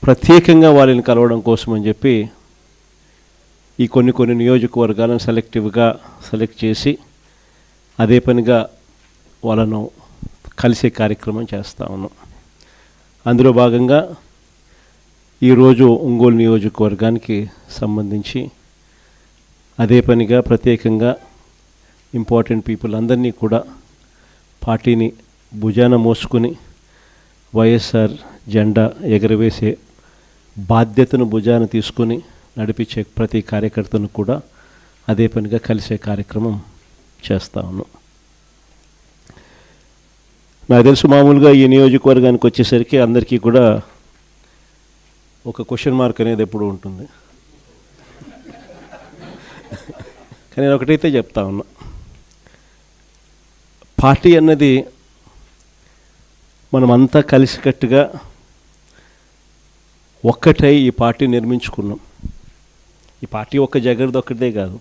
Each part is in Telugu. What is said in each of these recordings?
ప్రత్యేకంగా వాళ్ళని కలవడం కోసం అని చెప్పి ఈ కొన్ని నియోజకవర్గాలను సెలెక్ట్ చేసి అదే పనిగా వాళ్ళను కలిసే కార్యక్రమం చేస్తూ ఉన్నాం. అందులో భాగంగా ఈరోజు ఒంగోలు నియోజకవర్గానికి సంబంధించి అదే పనిగా ప్రత్యేకంగా ఇంపార్టెంట్ పీపుల్ అందరినీ కూడా పార్టీని భుజాన మోసుకుని వైఎస్ఆర్ జెండా ఎగరవేసే బాధ్యతను భుజాన తీసుకుని నడిపించే ప్రతి కార్యకర్తను కూడా అదే పనిగా కలిసే కార్యక్రమం చేస్తూ ఉన్నాం. నాకు తెలుసు మామూలుగా ఈ నియోజకవర్గానికి వచ్చేసరికి అందరికీ కూడా ఒక క్వశ్చన్ మార్క్ అనేది ఎప్పుడు ఉంటుంది. కానీ నేను ఒకటైతే చెప్తా ఉన్నా, పార్టీ అన్నది మనమంతా కలిసికట్టుగా ఒక్కటై ఈ పార్టీ నిర్మించుకున్నాం. ఈ పార్టీ ఒక్క జగర్ది ఒక్కటే కాదు,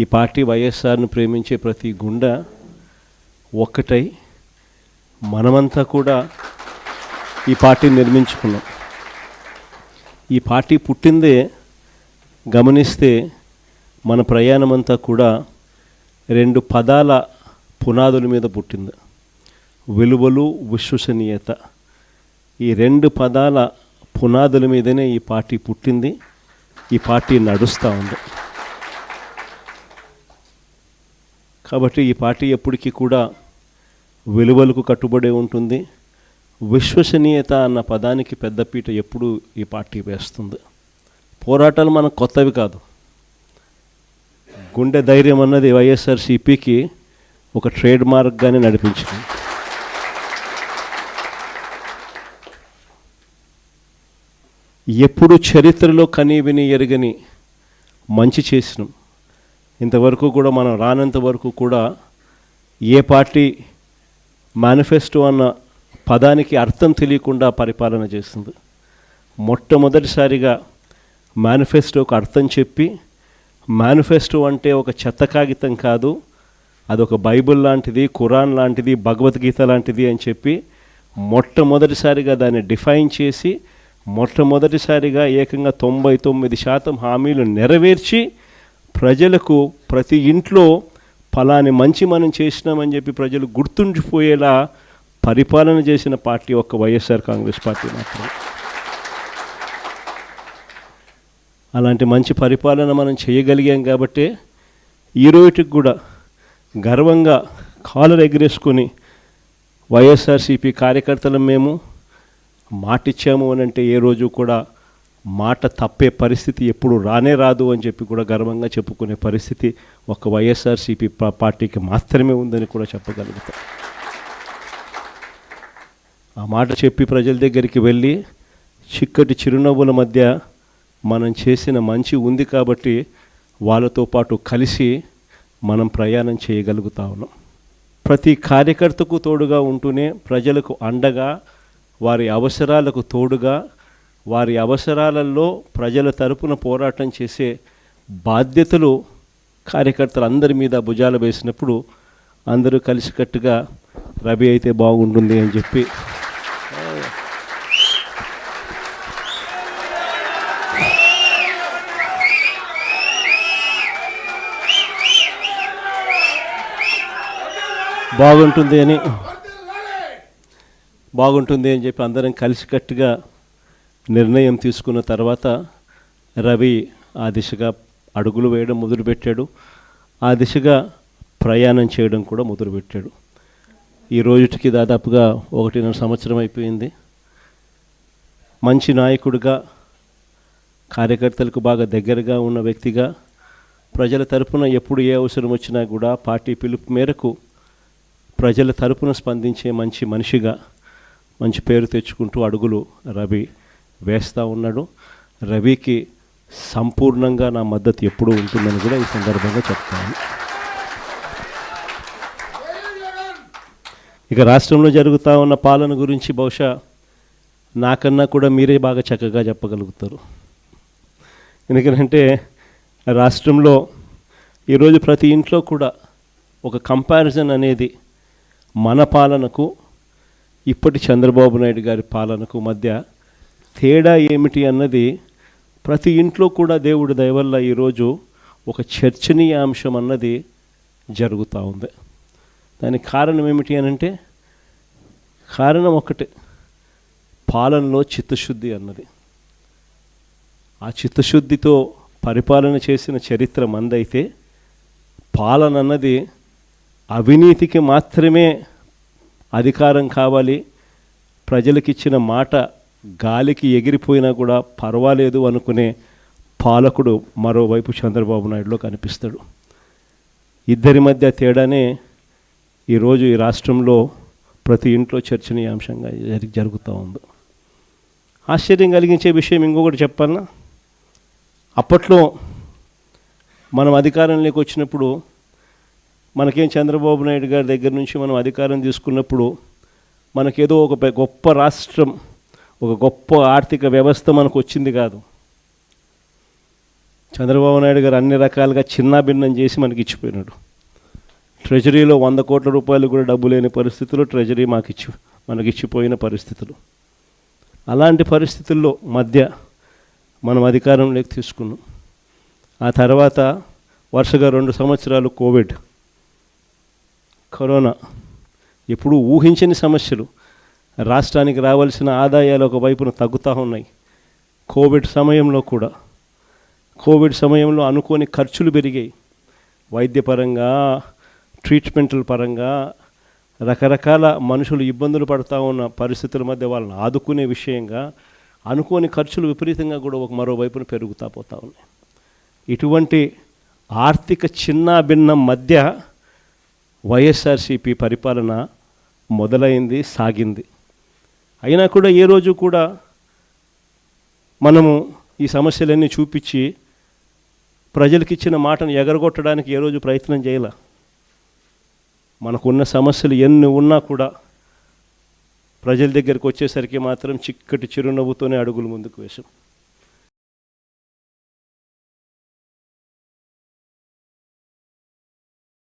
ఈ పార్టీ వైఎస్ఆర్ను ప్రేమించే ప్రతి గుండె ఒక్కటై మనమంతా కూడా ఈ పార్టీ నిర్మించుకున్నాం. ఈ పార్టీ పుట్టిందే గమనిస్తే మన ప్రయాణమంతా కూడా 2 పదాల పునాదుల మీద పుట్టింది, విలువలు, విశ్వసనీయత. ఈ 2 పదాల పునాదుల మీదనే ఈ పార్టీ పుట్టింది, ఈ పార్టీ నడుస్తూ ఉంది. కాబట్టి ఈ పార్టీ ఎప్పటికీ కూడా విలువలకు కట్టుబడి ఉంటుంది. విశ్వసనీయత అన్న పదానికి పెద్దపీట ఎప్పుడు ఈ పార్టీ వేస్తుంది. పోరాటాలు మనకు కొత్తవి కాదు. గుండె ధైర్యం అన్నది వైఎస్ఆర్సీపీకి ఒక ట్రేడ్ మార్క్గానే నడిపించింది. ఎప్పుడు చరిత్రలో కనీ విని ఎరగని మంచి చేసినాం. ఇంతవరకు కూడా మనం రానంత వరకు కూడా ఏ పార్టీ మేనిఫెస్టో అన్న పదానికి అర్థం తెలియకుండా పరిపాలన చేస్తుంది. మొట్టమొదటిసారిగా మేనిఫెస్టోకు అర్థం చెప్పి, మేనిఫెస్టో అంటే ఒక చెత్త కాగితం కాదు, అదొక బైబిల్ లాంటిది, ఖురాన్ లాంటిది, భగవద్గీత లాంటిది అని చెప్పి మొట్టమొదటిసారిగా దాన్ని డిఫైన్ చేసి మొట్టమొదటిసారిగా ఏకంగా 99% హామీలు నెరవేర్చి ప్రజలకు ప్రతి ఇంట్లో ఫలాని మంచి మనం చేసినామని చెప్పి ప్రజలు గుర్తుండిపోయేలా పరిపాలన చేసిన పార్టీ ఒక్క వైఎస్ఆర్ కాంగ్రెస్ పార్టీ మాత్రమే. అలాంటి మంచి పరిపాలన మనం చేయగలిగాం కాబట్టి ఈ రోజుకి కూడా గర్వంగా కాలర్ ఎగరేసుకొని వైఎస్ఆర్సీపీ కార్యకర్తలం మేము మాటిచ్చాము అని అంటే ఏ రోజు కూడా మాట తప్పే పరిస్థితి ఎప్పుడు రానే రాదు అని చెప్పి కూడా గర్వంగా చెప్పుకునే పరిస్థితి ఒక వైఎస్ఆర్సీపీ పార్టీకి మాత్రమే ఉందని కూడా చెప్పగలుగుతాం. ఆ మాట చెప్పి ప్రజల దగ్గరికి వెళ్ళి చిక్కటి చిరునవ్వుల మధ్య మనం చేసిన మంచి ఉంది కాబట్టి వాళ్ళతో పాటు కలిసి మనం ప్రయాణం చేయగలుగుతా ఉన్నాం. ప్రతి కార్యకర్తకు తోడుగా ఉంటూనే ప్రజలకు అండగా, వారి అవసరాలకు తోడుగా, వారి అవసరాలలో ప్రజల తరపున పోరాటం చేసే బాధ్యతలు కార్యకర్తలు అందరి మీద భుజాలు వేసినప్పుడు అందరూ కలిసికట్టుగా రవి అయితే బాగుంటుంది అని చెప్పి బాగుంటుంది అని చెప్పి అందరం కలిసికట్టుగా నిర్ణయం తీసుకున్న తర్వాత రవి ఆ దిశగా అడుగులు వేయడం మొదలుపెట్టాడు. ఆ దిశగా ప్రయాణం చేయడం కూడా మొదలుపెట్టాడు. ఈ రోజుకి దాదాపుగా 1.5 సంవత్సరం అయిపోయింది. మంచి నాయకుడిగా, కార్యకర్తలకు బాగా దగ్గరగా ఉన్న వ్యక్తిగా, ప్రజల తరపున ఎప్పుడు ఏ అవసరం వచ్చినా కూడా పార్టీ పిలుపు మేరకు ప్రజల తరపున స్పందించే మంచి మనిషిగా మంచి పేరు తెచ్చుకుంటూ అడుగులు రవి వేస్తూ ఉన్నాడు. రవికి సంపూర్ణంగా నా మద్దతు ఎప్పుడూ ఉంటుందని కూడా ఈ సందర్భంగా చెప్తాను. ఇక రాష్ట్రంలో జరుగుతూ ఉన్న పాలన గురించి బహుశా నాకన్నా కూడా మీరే బాగా చక్కగా చెప్పగలుగుతారు. ఎందుకంటే రాష్ట్రంలో ఈరోజు ప్రతి ఇంట్లో కూడా ఒక కంపారిజన్ అనేది మన పాలనకు, ఇప్పటి చంద్రబాబు నాయుడు గారి పాలనకు మధ్య తేడా ఏమిటి అన్నది ప్రతి ఇంట్లో కూడా దేవుడి దయ వల్ల ఈరోజు ఒక చర్చనీయాంశం అన్నది జరుగుతూ ఉంది. దానికి కారణం ఏమిటి అని అంటే, కారణం ఒకటే, పాలనలో చిత్తశుద్ధి అన్నది. ఆ చిత్తశుద్ధితో పరిపాలన చేసిన చరిత్ర మందైతే, పాలన అన్నది అవినీతికి మాత్రమే అధికారం కావాలి, ప్రజలకిచ్చిన మాట గాలికి ఎగిరిపోయినా కూడా పర్వాలేదు అనుకునే పాలకుడు మరోవైపు చంద్రబాబు నాయుడులో కనిపిస్తాడు. ఇద్దరి మధ్య తేడానే ఈరోజు ఈ రాష్ట్రంలో ప్రతి ఇంట్లో చర్చనీయాంశంగా జరుగుతూ ఉంది. ఆశ్చర్యం కలిగించే విషయం ఇంకొకటి చెప్పాలన్నా, అప్పట్లో మనం అధికారంలోకి వచ్చినప్పుడు, మనకేం చంద్రబాబు నాయుడు గారి దగ్గర నుంచి మనం అధికారం తీసుకున్నప్పుడు మనకేదో ఒక గొప్ప రాష్ట్రం, ఒక గొప్ప ఆర్థిక వ్యవస్థ మనకు వచ్చింది కాదు. చంద్రబాబు నాయుడు గారు అన్ని రకాలుగా చిన్నాభిన్నం చేసి మనకి ఇచ్చిపోయినాడు. ట్రెజరీలో 100 కోట్ల రూపాయలు కూడా డబ్బు లేని పరిస్థితులు ట్రెజరీ మనకిచ్చిపోయిన పరిస్థితులు. అలాంటి పరిస్థితుల్లో మధ్య మనం అధికారంలోకి తీసుకున్నాం. ఆ తర్వాత వరుసగా 2 సంవత్సరాలు కరోనా, ఎప్పుడూ ఊహించని సమస్యలు, రాష్ట్రానికి రావాల్సిన ఆదాయాలు ఒకవైపున తగ్గుతూ ఉన్నాయి. కోవిడ్ సమయంలో అనుకోని ఖర్చులు పెరిగాయి. వైద్యపరంగా, ట్రీట్మెంట్ల పరంగా రకరకాల మనుషులు ఇబ్బందులు పడుతూ ఉన్న పరిస్థితుల మధ్య వాళ్ళని ఆదుకునే విషయంగా అనుకోని ఖర్చులు విపరీతంగా కూడా మరోవైపున పెరుగుతూ పోతూ ఉన్నాయి. ఇటువంటి ఆర్థిక చిన్నాభిన్నం మధ్య వైఎస్ఆర్సీపీ పరిపాలన మొదలైంది, సాగింది. అయినా కూడా ఏ రోజు కూడా మనము ఈ సమస్యలన్నీ చూపించి ప్రజలకు ఇచ్చిన మాటను ఎగరగొట్టడానికి ఏ రోజు ప్రయత్నం చేయాల. మనకున్న సమస్యలు ఎన్ని ఉన్నా కూడా ప్రజల దగ్గరికి వచ్చేసరికి మాత్రం చిక్కటి చిరునవ్వుతోనే అడుగులు ముందుకు వేశాం.